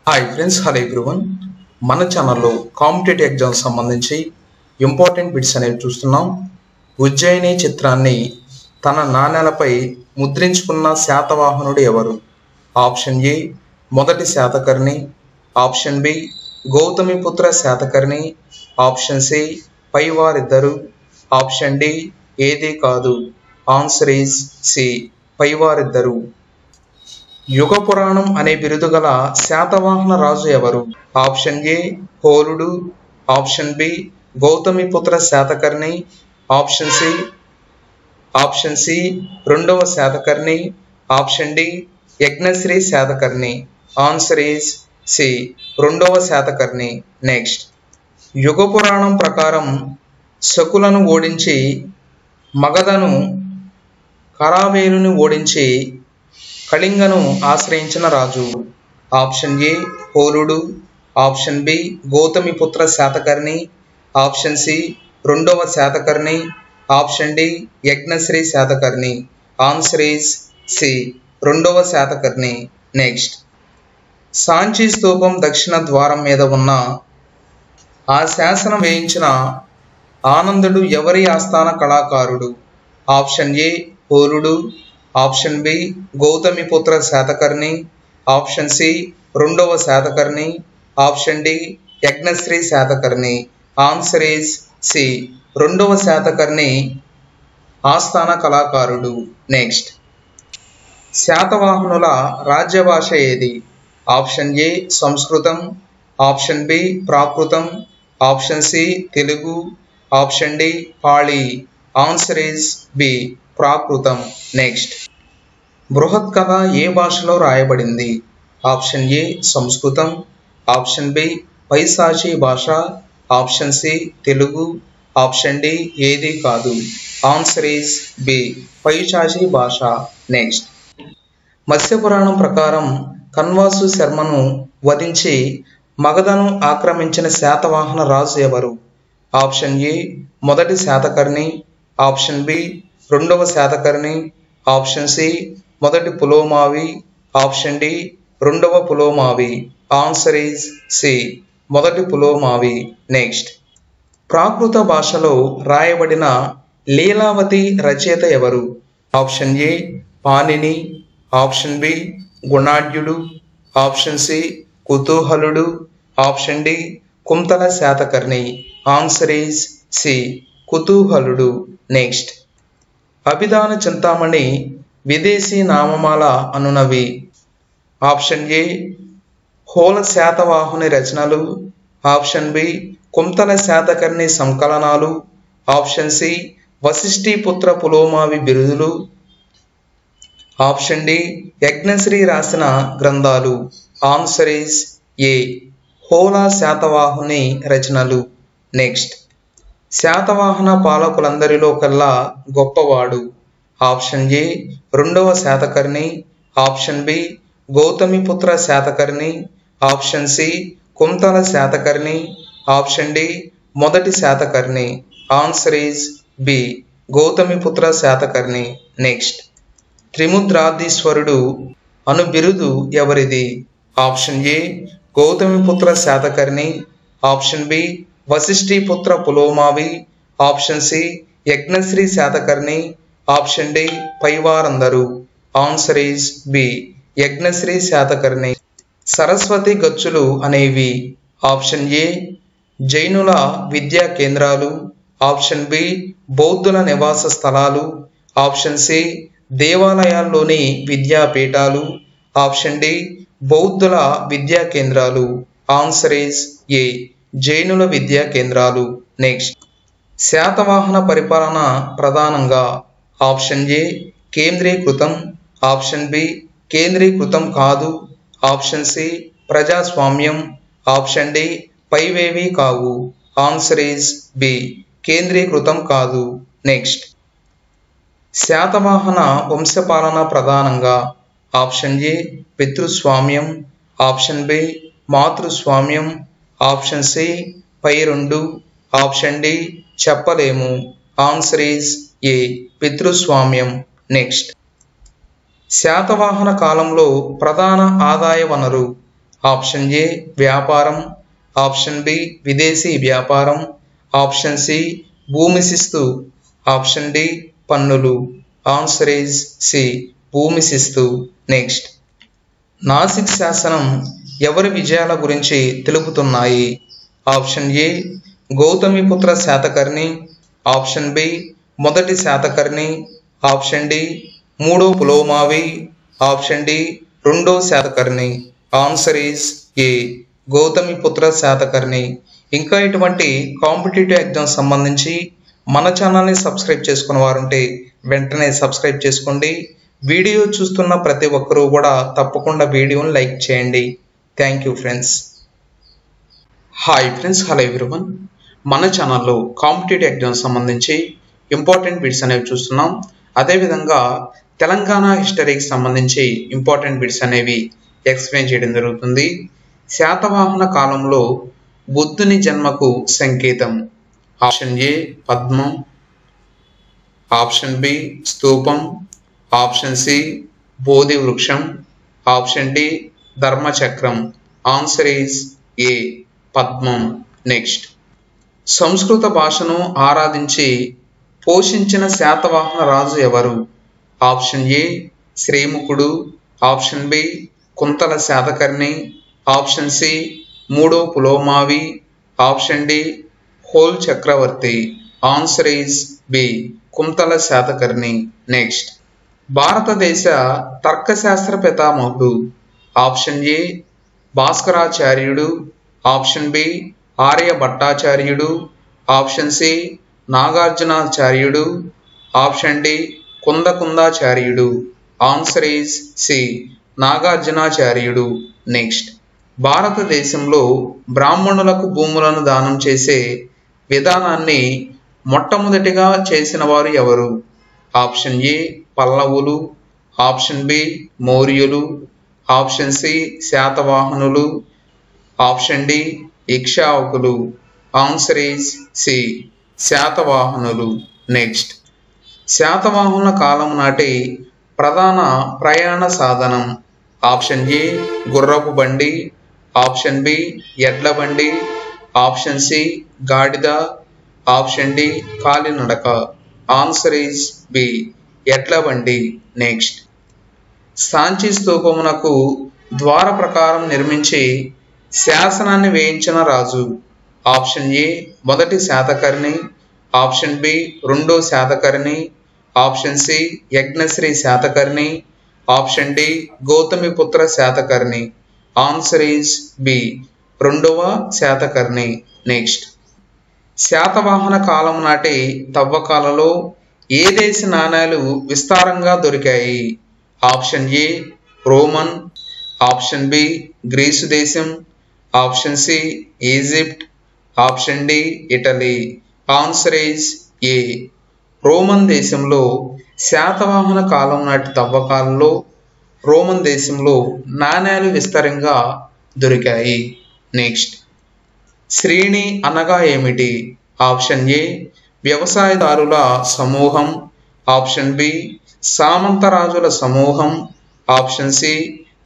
Hi friends, hello everyone. మన ఛానల్లో competitive exams సంబంధించి ఇంపార్టెంట్ బిట్స్ అనేవి చూస్తున్నాం. ఉజ్జయిని చిత్రాన్ని తన నాణేలపై ముద్రించుకున్న శాతవాహనుడు ఎవరు? ఆప్షన్ ఏ మొదటి Satakarni, option B Gautamiputra Satakarni, option C పైవారిద్దరు, ఆప్షన్ డి ఏదీ కాదు. ఆన్సర్ ఈజ్ సి పైవారిద్దరు. యుగ పురాణం అనే బిరుదు గల శాతవాహన రాజు ఎవరు? ఆప్షన్ ఏ హోలుడు, option B Gautamiputra Satakarni, option C రెండవ Satakarni, option D Yajnashri Satakarni. Answer is C రెండవ శాతకర్ణి. నెక్స్ట్, యుగ పురాణం ప్రకారం శకులను ఓడించి మగధను కరావేలుని ఓడించి కళింగను ఆశ్రయించిన రాజు. ఆప్షన్ ఏ హోలుడు, option B Gautamiputra Satakarni, option C రెండవ Satakarni, option D Yajnashri Satakarni. Answer is C రెండవ శాతకర్ణి. నెక్స్ట్, సాంచి స్తూపం దక్షిణ ద్వారం మీద ఉన్న ఆ శాసనం వేయించిన ఆనందుడు ఎవరి ఆస్థాన కళాకారుడు? ఆప్షన్ ఏ హోలుడు, option B Gautamiputra Satakarni, option C రెండవ Satakarni, option D Yajnashri Satakarni. Answer is C రెండవ శాతకర్ణి ఆస్థాన కళాకారుడు. నెక్స్ట్, శాతవాహనుల రాజ్యభాష ఏది? Option A Sanskrit, option B Prakrit, option C Telugu, option D Pali. Answer is B Prakrit. Next, Brihat Katha ఏ భాషలో రాయబడింది? Option A Sanskrit, option B Paishachi భాష, option C Telugu, option D ఏదీ కాదు. ఆన్సర్ ఈజ్ బి పైశాచీ భాష. నెక్స్ట్, మత్స్యపురాణం ప్రకారం కన్వాసు శర్మను వధించి మగధను ఆక్రమించిన శాతవాహన రాజు ఎవరు? ఆప్షన్ ఏ మొదటి శాతకర్ణి, ఆప్షన్ బి రెండవ శాతకర్ణి, ఆప్షన్ సి మొదటి పులోమావి, ఆప్షన్ డి రెండవ పులోమావి. ఆన్సర్ ఈజ్ సి మొదటి పులోమావి. నెక్స్ట్, ప్రాకృత భాషలో రాయబడిన లీలావతి రచయిత ఎవరు? Option A Panini, option B గుణాఢ్యుడు, ఆప్షన్ సి కుతూహలుడు, option D Kuntala Satakarni. Answer is C కుతూహలుడు. నెక్స్ట్, అభిధాన చింతామణి విదేశీ నామమాల అనునవి? ఆప్షన్ ఏ హోల శాతవాహుని రచనలు, ఆప్షన్ బి కుంతల శాతకర్ణి సంకలనాలు, ఆప్షన్ సి వశిష్ఠీపుత్ర పులోమావి బిరుదులు, ఆప్షన్ డి యజ్ఞశ్రీ రాసిన గ్రంథాలు. ఆన్సర్ ఈజ్ ఏ హోల శాతవాహుని రచనలు. నెక్స్ట్, శాతవాహన పాలకులందరిలో కల్లా గొప్పవాడు? ఆప్షన్ ఏ రెండవ Satakarni, option B Gautamiputra Satakarni, option C Kuntala Satakarni, option D మొదటి Satakarni. Answer is B Gautamiputra Satakarni. Next, త్రిముద్రాధీశ్వరుడు అను బిరుదు ఎవరిది? Option A Gautamiputra Satakarni, option B Vasishthiputra Pulomavi, option C Yajnashri Satakarni, option D పైవారందరు. Answer is B Yajnashri Satakarni. Saraswati గచ్చులు అనేవి? ఆప్షన్ ఏ జైనుల విద్యా కేంద్రాలు, ఆప్షన్ బి బౌద్ధుల నివాస స్థలాలు, ఆప్షన్ సి దేవాలయాల్లోని విద్యాపీఠాలు, ఆప్షన్ డి బౌద్ధుల విద్యా కేంద్రాలు. ఆన్సర్ ఈజ్ ఏ జైనుల విద్యా కేంద్రాలు. నెక్స్ట్, శాతవాహన పరిపాలన ప్రధానంగా? ఆప్షన్ ఏ కేంద్రీకృతం, ఆప్షన్ బి కేంద్రీకృతం కాదు, ఆప్షన్ సి ప్రజాస్వామ్యం, ఆప్షన్ డి పైవేవీ కావు. ఆన్సర్ ఈజ్ బి కేంద్రీకృతం కాదు. నెక్స్ట్, శాతవాహన వంశపాలన ప్రధానంగా? ఆప్షన్ ఏ పితృస్వామ్యం, ఆప్షన్ బి మాతృస్వామ్యం, ఆప్షన్ సి పై రెండు, ఆప్షన్ డి చెప్పలేము. ఆన్సర్ ఈజ్ ఏ పితృస్వామ్యం. నెక్స్ట్, శాతవాహన కాలంలో ప్రధాన ఆదాయ వనరు? ఆప్షన్ ఏ వ్యాపారం, ఆప్షన్ బి విదేశీ వ్యాపారం, ఆప్షన్ సి భూమి శిస్తు, ఆప్షన్ డి పన్నులు. ఆన్సర్ ఈజ్ సి భూమి శిస్తు. నెక్స్ట్, నాసిక్ శాసనం ఎవరి విజయాల గురించి తెలుపుతున్నాయి? Option A Gautamiputra Satakarni, option B మొదటి శాతకర్ణి, ఆప్షన్ డి మూడో పులోమావి, ఆప్షన్ డి రెండో Satakarni. Answer is A Gautamiputra Satakarni. ఇంకా ఇటువంటి కాంపిటేటివ్ ఎగ్జామ్స్ సంబంధించి మన ఛానల్ని సబ్స్క్రైబ్ చేసుకున్న వారుంటే వెంటనే సబ్స్క్రైబ్ చేసుకోండి. వీడియో చూస్తున్న ప్రతి ఒక్కరూ కూడా తప్పకుండా వీడియోని లైక్ చేయండి. Thank you friends. Hi friends, hello everyone. మన ఛానల్లో కాంపిటేటివ్ ఎగ్జామ్స్ సంబంధించి ఇంపార్టెంట్ బిట్స్ అనేవి చూస్తున్నాం. అదేవిధంగా తెలంగాణ హిస్టరీకి సంబంధించి ఇంపార్టెంట్ బిట్స్ అనేవి ఎక్స్ప్లెయిన్ చేయడం జరుగుతుంది. శాతవాహన కాలంలో బుద్ధుని జన్మకు సంకేతం? ఆప్షన్ ఏ పద్మం, ఆప్షన్ బి స్తూపం, ఆప్షన్ సి బోధి వృక్షం, ఆప్షన్ డి ధర్మచక్రం. ఆన్సర్ ఈజ్ ఏ పద్మం. నెక్స్ట్, సంస్కృత భాషను ఆరాధించి పోషించిన శాతవాహన రాజు ఎవరు? ఆప్షన్ ఏ శ్రీముఖుడు, option B Kuntala Satakarni, option C మూడో పులోమావి, ఆప్షన్ డి హోల్ చక్రవర్తి. Answer is B Kuntala Satakarni. Next, భారతదేశ తర్కశాస్త్ర పితామహుడు? ఆప్షన్ ఏ భాస్కరాచార్యుడు, ఆప్షన్ బి ఆర్యభట్టాచార్యుడు, ఆప్షన్ సి నాగార్జునాచార్యుడు, ఆప్షన్ డి కుందకుందాచార్యుడు. ఆన్సర్ ఈజ్ సి నాగార్జునాచార్యుడు. నెక్స్ట్, భారతదేశంలో బ్రాహ్మణులకు భూములను దానం చేసే విధానాన్ని మొట్టమొదటిగా చేసిన వారు ఎవరు? ఆప్షన్ ఏ పల్లవులు, ఆప్షన్ బి మౌర్యులు, ఆప్షన్ సి శాతవాహనులు, ఆప్షన్ డి ఇక్ష్వాకులు. ఆన్సర్ ఈజ్ సి శాతవాహనులు. నెక్స్ట్, శాతవాహనుల కాలం నాటి ప్రధాన ప్రయాణ సాధనం? ఆప్షన్ ఏ గుర్రపు బండి, ఆప్షన్ బి ఎడ్ల బండి, ఆప్షన్ సి గాడిద, ఆప్షన్ డి కాలినడక. ఆన్సర్ ఈజ్ బి ఎడ్ల బండి. నెక్స్ట్, సాంచి స్తూపమునకు ద్వార ప్రకారం నిర్మించి శాసనాన్ని వేయించిన రాజు? ఆప్షన్ ఏ మొదటి శాతకర్ణి, ఆప్షన్ బి రెండో Satakarni, option C Yajnashri Satakarni, option D Gautamiputra Satakarni. Answer is B రెండవ శాతకర్ణి. నెక్స్ట్, శాతవాహన కాలం నాటి తవ్వకాలలో ఏ దేశ నాణేలు విస్తారంగా దొరికాయి? Option A Roman, option B Greece దేశం, option C Egypt, option D Italy. Answer is A Roman దేశంలో శాతవాహన కాలం నాటి తవ్వకాలలో రోమన్ దేశంలో నాణేలు విస్తారంగా దొరికాయి. నెక్స్ట్, శ్రేణి అనగా ఏమిటి? ఆప్షన్ ఏ వ్యవసాయదారుల సమూహం, ఆప్షన్ బి సామంతరాజుల సమూహం, ఆప్షన్ సి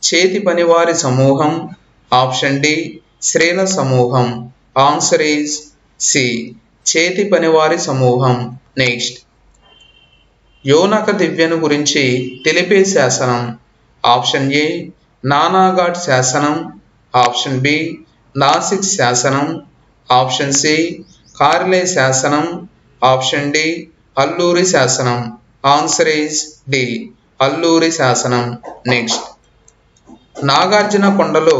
చేతి పనివారి సమూహం, ఆప్షన్ డి స్త్రీల సమూహం. ఆన్సర్ ఈజ్ సి చేతి పనివారి సమూహం. నెక్స్ట్, యోనక దివ్యను గురించి తెలిపే శాసనం? ఆప్షన్ ఏ నానాఘాట్ శాసనం, ఆప్షన్ బి నాసిక్ శాసనం, ఆప్షన్ సి కార్లే శాసనం, ఆప్షన్ డి అల్లూరి శాసనం. ఆన్సర్ ఈజ్ డి అల్లూరి శాసనం. నెక్స్ట్, నాగార్జున కొండలో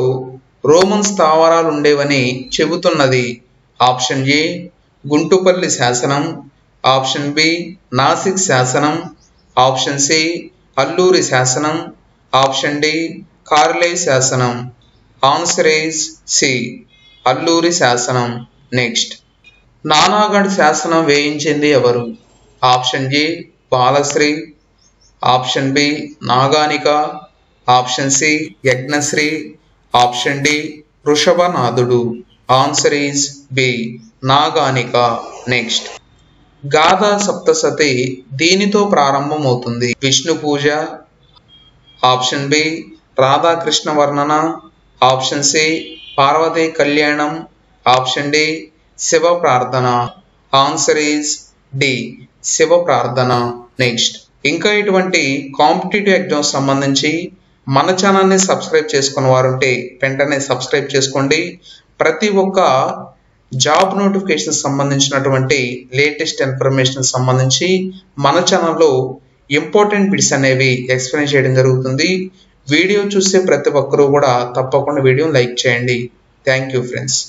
రోమన్ స్థావరాలు ఉండేవని చెబుతున్నది? ఆప్షన్ ఏ గుంటుపల్లి శాసనం, ఆప్షన్ బి నాసిక్ శాసనం, ఆప్షన్ సి అల్లూరి శాసనం, ఆప్షన్ డి కార్లే శాసనం. ఆన్సర్ ఈజ్ సి అల్లూరి శాసనం. నెక్స్ట్, నానాగఢ్ శాసనం వేయించింది ఎవరు? Option A Balashri, option B Naganika, option C Yajnashri, option D వృషభనాథుడు. Answer is B Naganika. Next, Gatha Saptasati దీనితో ప్రారంభమవుతుంది? విష్ణు పూజ, ఆప్షన్ బి రాధాకృష్ణ వర్ణన, ఆప్షన్ సి పార్వతీ కళ్యాణం, ఆప్షన్ డి శివ ప్రార్థన. ఆన్సర్ ఈస్ డి శివ ప్రార్థన. నెక్స్ట్, ఇంకా ఇటువంటి కాంపిటేటివ్ ఎగ్జామ్స్ సంబంధించి మన ఛానల్ని సబ్స్క్రైబ్ చేసుకున్న వారు ఉంటే వెంటనే సబ్స్క్రైబ్ చేసుకోండి. ప్రతి ఒక్క జాబ్ నోటిఫికేషన్ సంబంధించినటువంటి లేటెస్ట్ ఇన్ఫర్మేషన్ సంబంధించి మన ఛానల్లో ఇంపార్టెంట్ బిట్స్ అనేవి ఎక్స్ప్లెయిన్ చేయడం జరుగుతుంది. వీడియో చూసే ప్రతి ఒక్కరూ కూడా తప్పకుండా వీడియోని లైక్ చేయండి. Thank you friends.